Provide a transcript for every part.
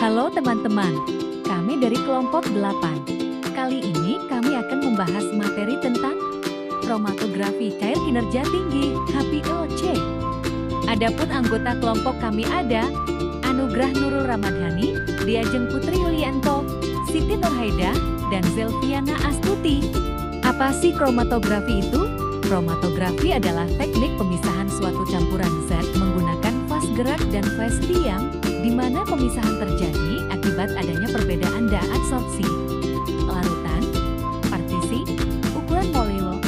Halo teman-teman, kami dari kelompok 8. Kali ini kami akan membahas materi tentang kromatografi cair kinerja tinggi (HPLC). Adapun anggota kelompok kami ada Anugrah Nurul Ramadhani, Diajeng Putri Yulianto, Siti Nurhaida, dan Zelviana Astuti. Apa sih kromatografi itu? Kromatografi adalah teknik pemisahan suatu campuran zat menggunakan fase gerak dan fase diam, di mana pemisahan terjadi akibat adanya perbedaan adsorpsi, larutan, partisi, ukuran molekul,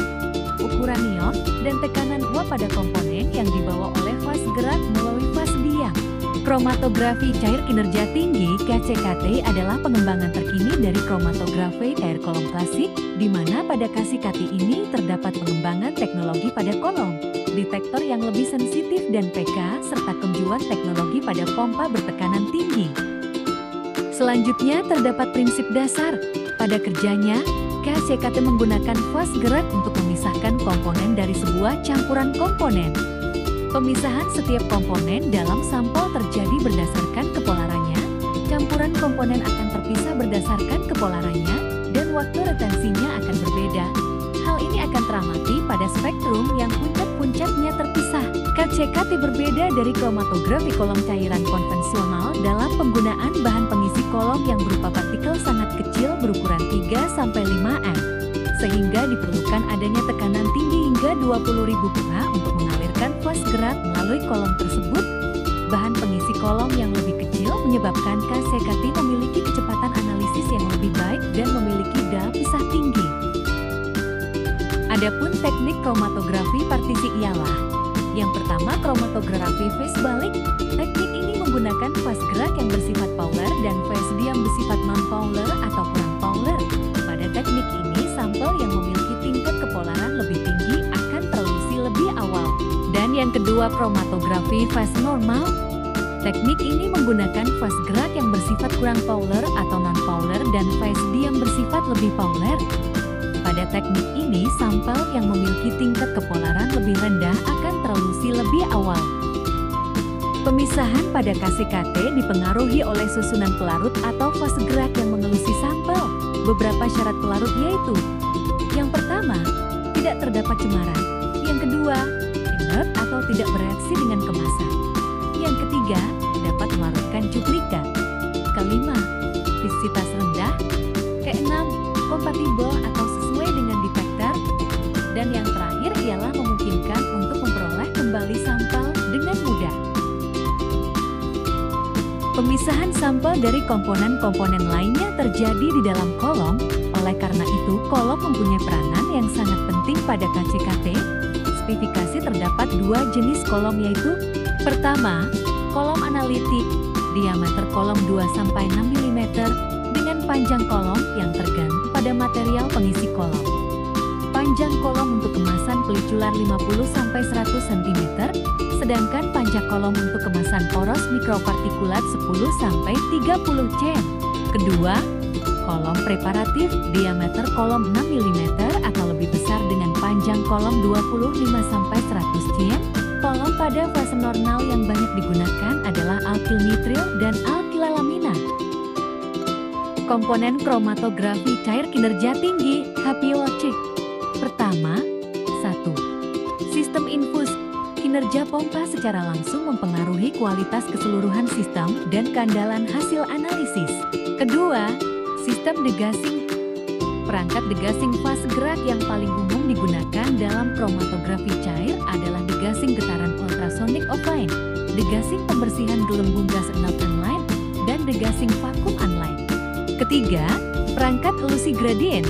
ukuran ion, dan tekanan uap pada komponen yang dibawa oleh fase gerak melalui fase diam. Kromatografi cair kinerja tinggi (KCKT) adalah pengembangan terkini dari kromatografi cair kolom klasik, di mana pada KCKT ini terdapat pengembangan teknologi pada kolom, detektor yang lebih sensitif dan PK, serta kemajuan teknologi pada pompa bertekanan tinggi. Selanjutnya terdapat prinsip dasar. Pada kerjanya, KCKT menggunakan fase gerak untuk memisahkan komponen dari sebuah campuran komponen. Pemisahan setiap komponen dalam sampel terjadi berdasarkan kepolarannya, campuran komponen akan terpisah berdasarkan kepolarannya, dan waktu retensinya akan berbeda. Hal ini akan teramati pada spektrum yang puncak-puncaknya terpisah. KCKT berbeda dari kromatografi kolom cairan konvensional dalam penggunaan bahan pengisi kolom yang berupa partikel sangat kecil berukuran 3-5 m, sehingga diperlukan adanya tekanan tinggi hingga 20.000 PA untuk mengalirkan fase gerak melalui kolom tersebut. Bahan pengisi kolom yang lebih kecil menyebabkan KCKT memiliki kecepatan analisis yang lebih baik dan memiliki daya pisah tinggi. Adapun teknik kromatografi partisi ialah: yang pertama, kromatografi fase balik. Teknik ini menggunakan fase gerak yang bersifat polar dan fase diam bersifat non-polar atau kurang polar. Pada teknik ini, sampel yang memiliki tingkat kepolaran lebih tinggi akan terelusi lebih awal. Dan yang kedua, kromatografi fase normal. Teknik ini menggunakan fase gerak yang bersifat kurang polar atau non-polar dan fase diam bersifat lebih polar. Pada teknik ini, sampel yang memiliki tingkat kepolaran lebih rendah akan terelusi lebih awal. Pemisahan pada KCKT dipengaruhi oleh susunan pelarut atau fase gerak yang mengelusi sampel. Beberapa syarat pelarut yaitu: yang pertama, tidak terdapat cemaran. Yang kedua, inert atau tidak bereaksi dengan kemasan. Yang ketiga, dapat melarutkan cuplikat. Kelima, visisitas rendah. Keenam, kompatibel atau sesuai dengan detektor. Dan yang terakhir ialah memungkinkan untuk memperoleh kembali sampel dengan mudah. Pemisahan sampel dari komponen-komponen lainnya terjadi di dalam kolom. Oleh karena itu, kolom mempunyai peranan yang sangat penting pada KCKT. Spesifikasi terdapat dua jenis kolom yaitu: pertama, kolom analitik, diameter kolom 2-6 mm, dengan panjang kolom yang tergantung pada material pengisi kolom. Panjang kolom untuk kemasan pelicular 50-100 cm, sedangkan panjang kolom untuk kemasan poros mikropartikulat 10-30 cm. Kedua, kolom preparatif, diameter kolom 6 mm atau lebih besar dengan panjang kolom 25-100 cm. Kolom pada fase normal yang banyak digunakan adalah alkil nitril dan alkilalamina. Komponen kromatografi cair kinerja tinggi (HPLC). Pertama, 1. Sistem infus. Kinerja pompa secara langsung mempengaruhi kualitas keseluruhan sistem dan keandalan hasil analisis. Kedua, sistem degassing. Perangkat degassing fase gerak yang paling umum digunakan dalam kromatografi cair adalah degassing getaran ultrasonik offline, degassing pembersihan gelembung gas enap online, dan degassing vakum online. Ketiga, perangkat elusi gradien.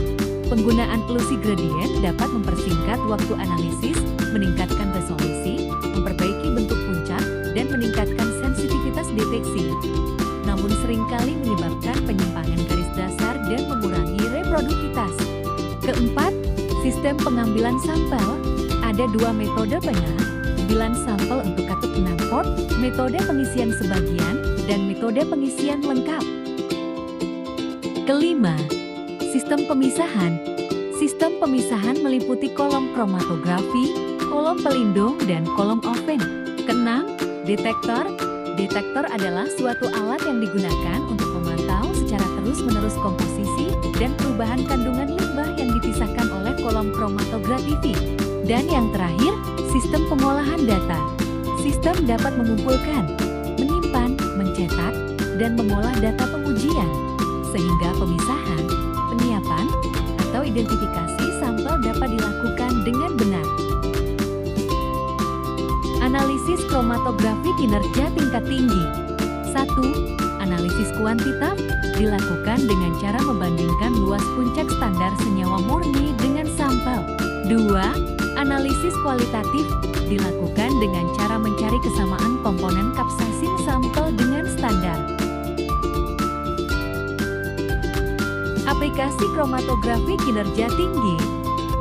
Penggunaan elusi gradien dapat mempersingkat waktu analisis, meningkatkan resolusi, memperbaiki bentuk puncak, dan meningkatkan sensitivitas deteksi. Namun seringkali menyebabkan penyimpangan garis dasar dan mengurangi reproduktivitas. Keempat, sistem pengambilan sampel. Ada dua metode pengambilan sampel untuk katup 6 port, metode pengisian sebagian, dan metode pengisian lengkap. Kelima, sistem pemisahan. Sistem pemisahan meliputi kolom kromatografi, kolom pelindung, dan kolom oven. Keenam, detektor. Detektor adalah suatu alat yang digunakan untuk memantau secara terus-menerus komposisi dan perubahan kandungan limbah yang dipisahkan oleh kolom kromatografi. Dan yang terakhir, sistem pengolahan data. Sistem dapat mengumpulkan, menyimpan, mencetak, dan mengolah data pengujian, sehingga pemisahan, penyiapan, atau identifikasi sampel dapat dilakukan dengan benar. Analisis kromatografi kinerja tingkat tinggi. 1. Analisis kuantitatif dilakukan dengan cara membandingkan luas puncak standar senyawa murni dengan sampel. 2. Analisis kualitatif dilakukan dengan cara mencari kesamaan komponen kapsaisin sampel dengan standar. Aplikasi kromatografi kinerja tinggi.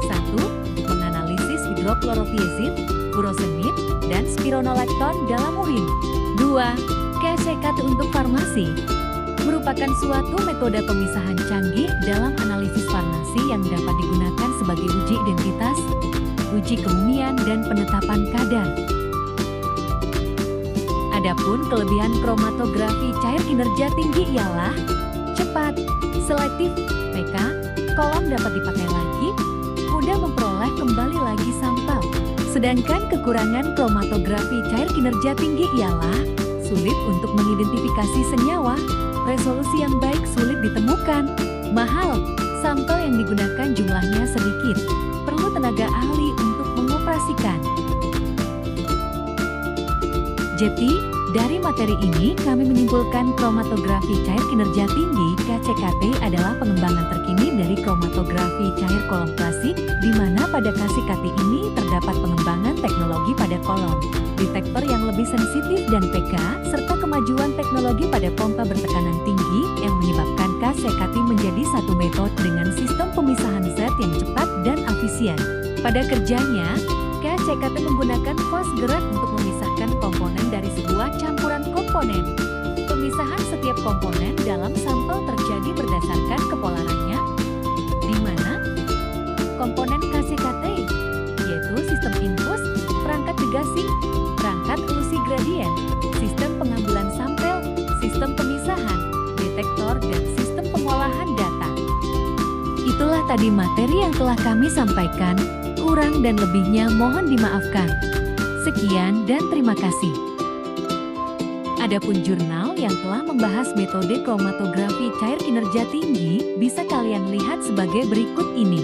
1. Menganalisis hidroklorotiazid, furosemid, dan spironolakton dalam urin. 2. KCKT untuk farmasi merupakan suatu metode pemisahan canggih dalam analisis farmasi yang dapat digunakan sebagai uji identitas, uji kemumian, dan penetapan kadar. Adapun kelebihan kromatografi cair kinerja tinggi ialah cepat, selektif, PK, kolom dapat dipakai lagi, mudah memperoleh kembali lagi sampel. Sedangkan kekurangan kromatografi cair kinerja tinggi ialah sulit untuk mengidentifikasi senyawa, resolusi yang baik sulit ditemukan, mahal, sampel yang digunakan jumlahnya sedikit, perlu tenaga ahli untuk mengoperasikan. Jadi, dari materi ini kami menyimpulkan kromatografi cair kinerja tinggi (KCKT) adalah pengembangan terkini dari kromatografi cair kolom klasik, di mana pada KCKT ini terdapat pengembangan teknologi pada kolom, detektor yang lebih sensitif dan PK, serta kemajuan teknologi pada pompa bertekanan tinggi yang menyebabkan KCKT menjadi satu metode dengan sistem pemisahan zat yang cepat dan efisien. Pada kerjanya, KCKT menggunakan fase gerak untuk memisahkan komponen dari sebuah campuran komponen. Pemisahan setiap komponen dalam sampel terjadi berdasarkan kepolarannya, di mana komponen KCKT, yaitu sistem infus, perangkat degasing, perangkat elusi gradien, sistem pengambilan sampel, sistem pemisahan, detektor, dan sistem pengolahan data. Itulah tadi materi yang telah kami sampaikan. Kurang dan lebihnya mohon dimaafkan. Sekian dan terima kasih. Adapun jurnal yang telah membahas metode kromatografi cair kinerja tinggi bisa kalian lihat sebagai berikut ini.